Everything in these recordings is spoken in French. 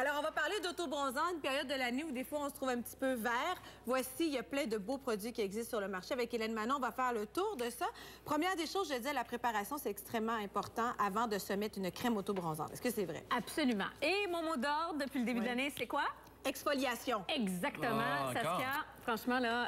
Alors, on va parler d'autobronzant, une période de l'année où des fois on se trouve un petit peu vert. Voici, il y a plein de beaux produits qui existent sur le marché. Avec Hélène Manon, on va faire le tour de ça. Première des choses, je disais, la préparation, c'est extrêmement important avant de se mettre une crème autobronzante. Est-ce que c'est vrai? Absolument. Et mon mot d'ordre depuis le début de l'année, c'est quoi? Exfoliation. Exactement, Saskia. Franchement, là,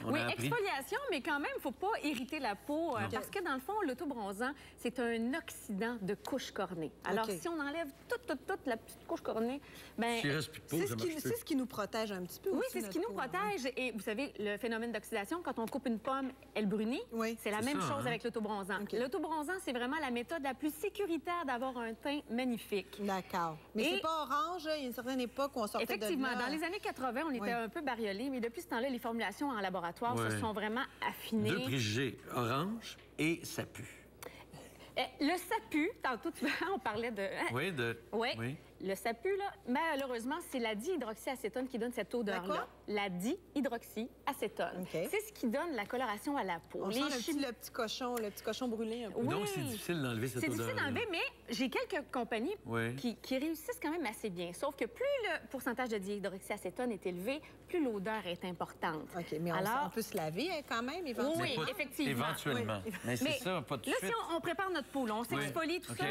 oui, exfoliation, mais quand même, il ne faut pas irriter la peau parce que, dans le fond, l'autobronzant, c'est un oxydant de couche cornée. Alors, si on enlève toute la petite couche cornée, bien... C'est ce qui nous protège un petit peu. Oui, c'est ce qui nous protège. Et vous savez, le phénomène d'oxydation, quand on coupe une pomme, elle brunit. Oui. C'est la même chose avec l'autobronzant. L'autobronzant, c'est vraiment la méthode la plus sécuritaire d'avoir un teint magnifique. D'accord. Mais c'est pas orange, il y a une certaine époque où on sortait de effectivement, dans les années 80, on était un peu bariolés, mais depuis ce temps-là, les formulations en laboratoire se sont vraiment affinées. Deux préjugés, orange et ça pue. Le sapu, tantôt, on parlait de... Oui. Le sapu, là, malheureusement, c'est la dihydroxyacétone qui donne cette odeur-là. La dihydroxyacétone. C'est ce qui donne la coloration à la peau. On sent le petit cochon brûlé un peu. Oui. Donc, c'est difficile d'enlever cette odeur. C'est difficile d'enlever, mais j'ai quelques compagnies qui réussissent quand même assez bien. Sauf que plus le pourcentage de dihydroxyacétone est élevé, plus l'odeur est importante. OK, mais on peut se laver quand même, éventuellement. Oui, effectivement. Éventuellement. Mais c'est ça, pas de suite. Là, si on prépare notre peau, là, on s'exfolie, tout ça.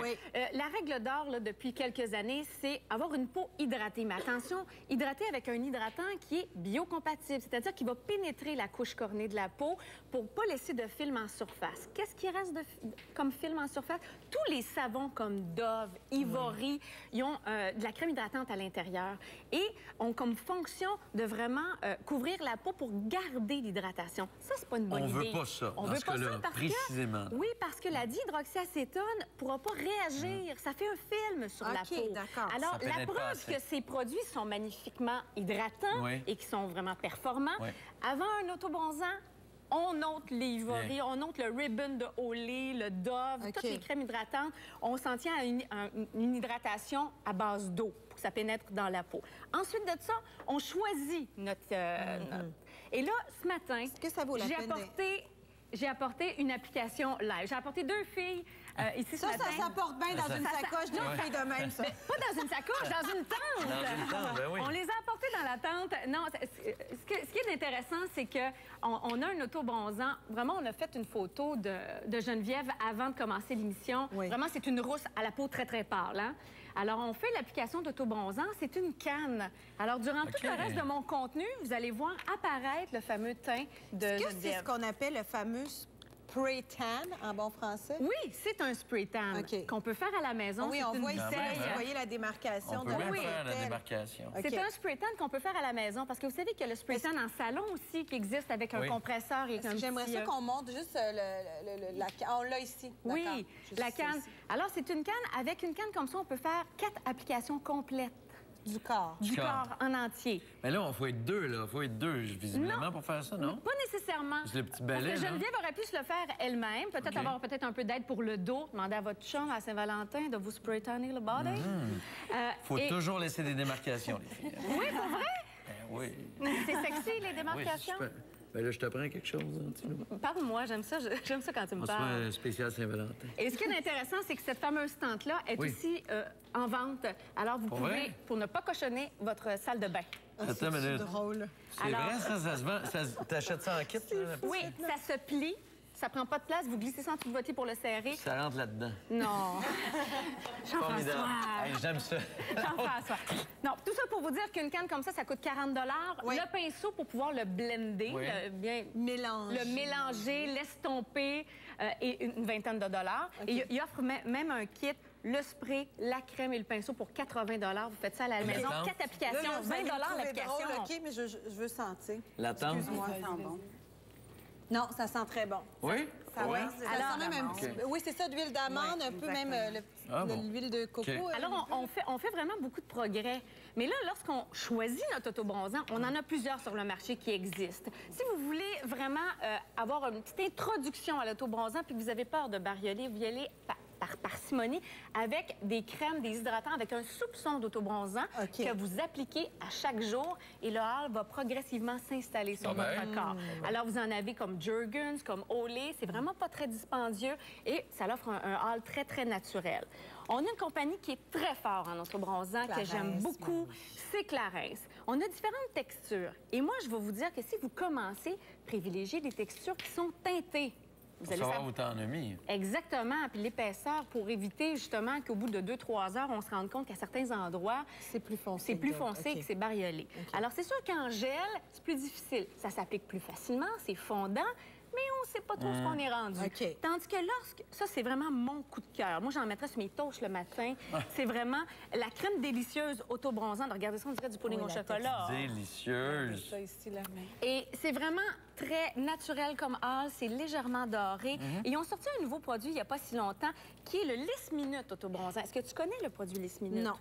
La règle d'or, depuis quelques années, c'est avoir une peau hydratée. Mais attention, hydratée avec un hydratant qui est biocompatible, c'est-à-dire qu'il va pénétrer la couche cornée de la peau pour ne pas laisser de film en surface. Qu'est-ce qui reste comme film en surface? Tous les savons comme Dove, Ivory, ils ont de la crème hydratante à l'intérieur et ont comme fonction de vraiment couvrir la peau pour garder l'hydratation. Ça, c'est pas une bonne idée. On veut pas ça. On veut pas ça parce précisément. que... Oui, parce que la dihydroxyacétone ne pourra pas réagir. Ça fait un film sur la peau. Alors, la preuve que ces produits sont magnifiquement hydratants et qui sont vraiment performants, avant un autobronzant, on ôte les Ivory, on ôte le Ribbon de Olay, le Dove, toutes les crèmes hydratantes. On s'en tient à une hydratation à base d'eau pour que ça pénètre dans la peau. Ensuite de ça, on choisit notre... Et là, ce matin, est-ce que ça vaut la peine j'ai apporté une application live. J'ai apporté 2 filles ici ce matin. Ça s'apporte bien dans une sacoche d'une fille de même, ça. Pas dans une sacoche, dans une tente. Dans une tente, ben oui. On les a apportés dans la tente. Non, ce qui est intéressant, c'est qu'on a un autobronzant. Vraiment, on a fait une photo de Geneviève avant de commencer l'émission. Vraiment, c'est une rousse à la peau très, très pâle. Hein? Alors, on fait l'application d'autobronzant. C'est une canne. Alors, durant tout le reste de mon contenu, vous allez voir apparaître le fameux teint de Geneviève. Est-ce que c'est ce qu'on appelle le fameux spray tan en bon français? Oui, c'est un spray tan qu'on peut faire à la maison. Oui, on voit ici, vous voyez la démarcation. On peut bien faire la démarcation. C'est un spray tan qu'on peut faire à la maison parce que vous savez qu'il y a le spray tan en salon aussi qui existe avec un compresseur et un J'aimerais ça qu'on montre juste la canne. On l'a ici. Oui, la canne. Alors, c'est une canne. Avec une canne comme ça, on peut faire 4 applications complètes. Du corps. Du corps en entier. Mais là, il faut être deux, là. Il faut être deux, visiblement, pour faire ça, non? Pas nécessairement. C'est le petit balai, parce que Geneviève aurait pu se le faire elle-même. Peut-être avoir un peu d'aide pour le dos. Demander à votre chum à Saint-Valentin de vous spray tanner le body. Faut toujours laisser des démarcations, les filles. Oui, pour vrai? Oui. C'est sexy, les démarcations? Oui, ben là, je t'apprends quelque chose, hein, Parle-moi, j'aime ça quand tu me parles. On se fait un spécial Saint-Valentin. Et ce qui est intéressant, c'est que cette fameuse tente-là est aussi en vente. Alors, vous pouvez, pour ne pas cochonner, votre salle de bain. Attends une minute. C'est drôle. C'est vrai, ça se vend? T'achètes ça en kit? Oui, ça se plie. Ça prend pas de place. Vous glissez sans tout voter pour le serrer. Ça rentre là-dedans. Non. Jean-François. Hey, j'aime ça. Jean-François. Non, tout ça pour vous dire qu'une canne comme ça coûte 40 $. Le pinceau pour pouvoir le blender, bien le mélanger, l'estomper, et une vingtaine de dollars. Et il offre même un kit, le spray, la crème et le pinceau pour 80 $. Vous faites ça à la maison. 4 applications, 20 $ l'application. OK, mais je veux sentir. La tente? Excuse-moi. Ça sent bon. Non, ça sent très bon. Oui? Ça sent même un petit peu. Oui, c'est ça, d'huile d'amande, un peu même l'huile de coco. Alors, on fait vraiment beaucoup de progrès. Mais là, lorsqu'on choisit notre autobronzant, on en a plusieurs sur le marché qui existent. Si vous voulez vraiment avoir une petite introduction à l'autobronzant puis que vous avez peur de barioler, vous y allez par parcimonie avec des crèmes, des hydratants, avec un soupçon d'autobronzant que vous appliquez à chaque jour et le hâle va progressivement s'installer sur votre corps. Alors, vous en avez comme Jergens, comme Olay. C'est vraiment pas très dispendieux et ça offre un hâle très, très naturel. On a une compagnie qui est très forte en autobronzant, que j'aime beaucoup, c'est Clarins. On a différentes textures. Et moi, je vais vous dire que si vous commencez, privilégiez des textures qui sont teintées. Vous allez savoir où t'en as mis. Exactement. Puis l'épaisseur pour éviter justement qu'au bout de 2-3 heures, on se rende compte qu'à certains endroits, c'est plus foncé et que c'est bariolé. Alors, c'est sûr qu'en gel, c'est plus difficile. Ça s'applique plus facilement, c'est fondant, mais on ne sait pas trop ce qu'on est rendu. Tandis que ça, c'est vraiment mon coup de cœur. Moi, j'en mettrais sur mes toasts le matin. C'est vraiment la crème délicieuse auto-bronzante. Regardez ça, on dirait du pudding au chocolat. Délicieuse. Ça ici, la main. Et c'est vraiment très naturel comme hâle. C'est légèrement doré. Et ils ont sorti un nouveau produit il n'y a pas si longtemps qui est le Lisse Minute auto-bronzant. Est-ce que tu connais le produit Lisse Minute? Non.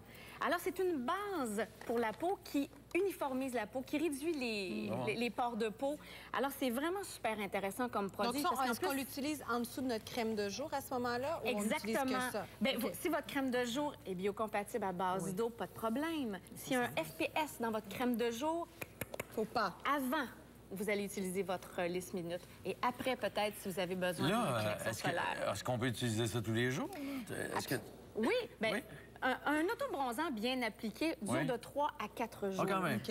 Alors, c'est une base pour la peau qui uniformise la peau, qui réduit les pores de peau. Alors, c'est vraiment super intéressant comme produit. Donc, est-ce qu'on l'utilise en dessous de notre crème de jour à ce moment-là? Exactement. On utilise que ça? Bien, si votre crème de jour est biocompatible à base d'eau, pas de problème. S'il y a un FPS dans votre crème de jour, faut pas. Avant, vous allez utiliser votre Lisse Minute. Et après, peut-être, si vous avez besoin d'une protection solaire. Est-ce qu'on peut utiliser ça tous les jours? Oui, bien... Oui. Un autobronzant bien appliqué dure de 3 à 4 jours.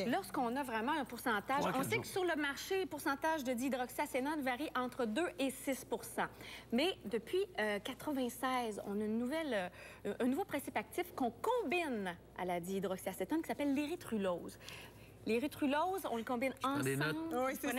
Lorsqu'on a vraiment un pourcentage, on sait que sur le marché, le pourcentage de dihydroxyacénone varie entre 2 et 6 %. Mais depuis 1996, on a un nouveau principe actif qu'on combine à la dihydroxyacétone qui s'appelle l'érythrulose. L'érythrulose, on le combine ensemble. Oui, c'est ça.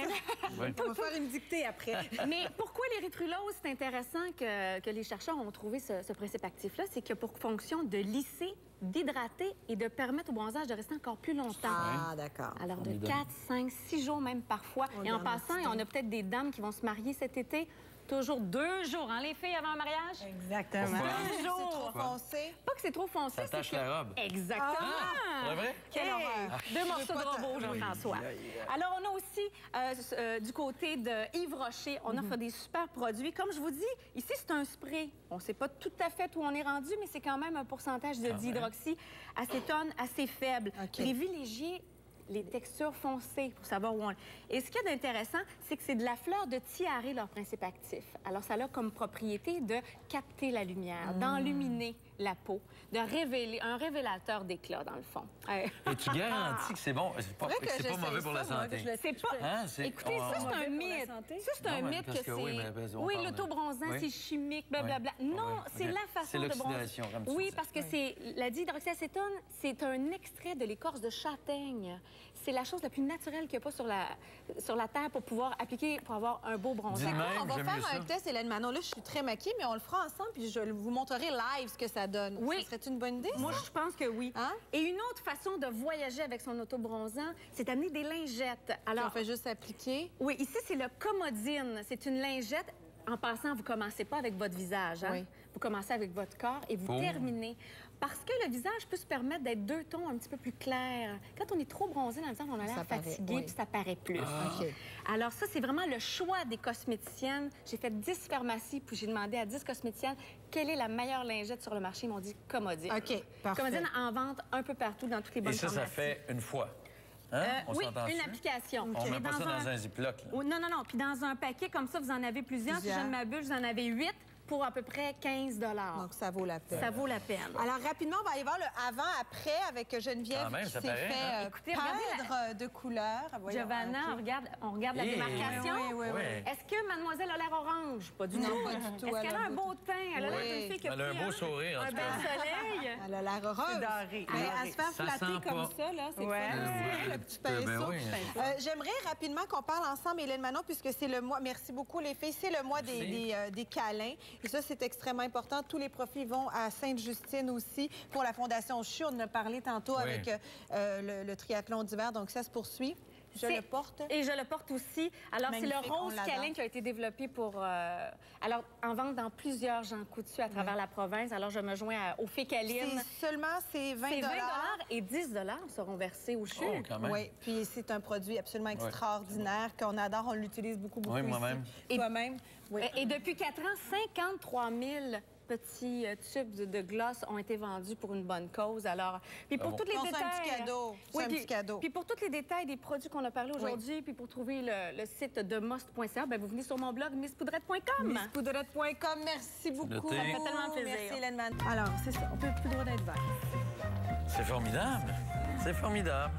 On va faire une dictée après. Mais pourquoi l'érythrulose, c'est intéressant que les chercheurs ont trouvé ce principe actif-là, c'est que pour fonction de lisser, d'hydrater et de permettre au bronzage de rester encore plus longtemps. Ah, d'accord. Alors, de 4, 5, 6 jours même parfois. Et en passant, on a peut-être des dames qui vont se marier cet été. Toujours 2 jours, hein, les filles, avant un mariage? Exactement. 2 jours. C'est trop foncé. Pas que c'est trop foncé, ça tâche la robe. Exactement. C'est vrai? Quelle horreur. 2 morceaux de robot, Jean-François. Alors, on a aussi, du côté de Yves Rocher, on offre des super produits. Comme je vous dis, ici, c'est un spray. On ne sait pas tout à fait où on est rendu, mais c'est quand même un pourcentage de dihydroxyacétone assez faible. Privilégiez les textures foncées pour savoir où on est. Et ce qu'il y a d'intéressant, c'est que c'est de la fleur de tiare, leur principe actif. Alors, ça a comme propriété de capter la lumière, d'enluminer la peau, de révéler, un révélateur d'éclat, dans le fond. Et tu garantis que c'est bon? C'est pas mauvais pour la santé. C'est pas... Écoutez, ça, c'est un mythe. Ça, c'est un mythe que c'est... Oui, l'autobronzant, c'est chimique, blablabla. Non, c'est la façon de bronzer. Oui, parce que c'est... La dihydroxyacétone, c'est un extrait de l'écorce de châtaigne. C'est la chose la plus naturelle qu'il n'y a pas sur la Terre pour pouvoir appliquer, pour avoir un beau bronzage. On va faire un test, Hélène Manon. Là, je suis très maquillée, mais on le fera ensemble, puis je vous montrerai live ce que ça donne. Oui. Ce serait une bonne idée, ça? Moi, je pense que oui. Hein? Et une autre façon de voyager avec son autobronzant, c'est d'amener des lingettes. Alors, on fait juste appliquer. Oui, ici, c'est le Commodine. C'est une lingette. En passant, vous ne commencez pas avec votre visage. Hein? Oui. Vous commencez avec votre corps et vous terminez. Parce que le visage peut se permettre d'être 2 tons un petit peu plus clairs. Quand on est trop bronzé dans le visage, on a l'air fatigué, puis ça paraît plus. Alors ça, c'est vraiment le choix des cosméticiennes. J'ai fait 10 pharmacies, puis j'ai demandé à 10 cosméticiennes quelle est la meilleure lingette sur le marché. Ils m'ont dit Commodine. OK, parfait. Commodine en vente un peu partout dans toutes les bonnes pharmacies. Et ça fait une fois? Hein? Oui, une application. On met pas ça dans un ziploc. Non. Puis dans un paquet comme ça, vous en avez plusieurs. Si je ne m'abuse, vous en avez 8 pour à peu près 15 $. Donc, ça vaut la peine. Ça vaut la peine. Alors, rapidement, on va aller voir le avant-après avec Geneviève qui s'est fait peindre de couleur. Giovanna, on regarde la démarcation. Oui. Est-ce que mademoiselle a l'air orange? Pas du tout. Non, pas du tout. Est-ce qu'elle a un beau teint? Elle a l'air d'une fille qui a un beau sourire, en un tout bel cas. soleil. Elle a l'air heureuse. Doré. À se faire flatter comme ça, là, c'est le petit pinceau. J'aimerais rapidement qu'on parle ensemble, Hélène Manon, puisque c'est le mois, merci beaucoup les filles, c'est le mois des câlins. Et ça, c'est extrêmement important. Tous les profits vont à Sainte-Justine aussi pour la Fondation CHU. On en a parlé tantôt avec le triathlon d'hiver, donc ça se poursuit. Je le porte. Et je le porte aussi. Alors, c'est le rose câlin qui a été développé pour... alors, en vente dans plusieurs Jean Coutu à travers la province. Alors, je me joins aux Fécalines. C'est 20 $. Et 10 $ seront versés au CHU. Oh, quand même. Oui, puis c'est un produit absolument extraordinaire qu'on adore. On l'utilise beaucoup Oui, moi-même. Toi-même. Oui. Et depuis 4 ans, 53 000 petits tubes de gloss ont été vendus pour une bonne cause. Alors, puis pour tous les détails... C'est un petit cadeau. Oui, un petit cadeau. Puis pour tous les détails des produits qu'on a parlé aujourd'hui, puis pour trouver le site de most.ca, vous venez sur mon blog misspoudrette.com. Misspoudrette.com. Merci beaucoup. Ça fait tellement plaisir. Merci, Hélène Manon. Alors, c'est ça. On peut plus le droit d'être vert. C'est formidable. C'est formidable.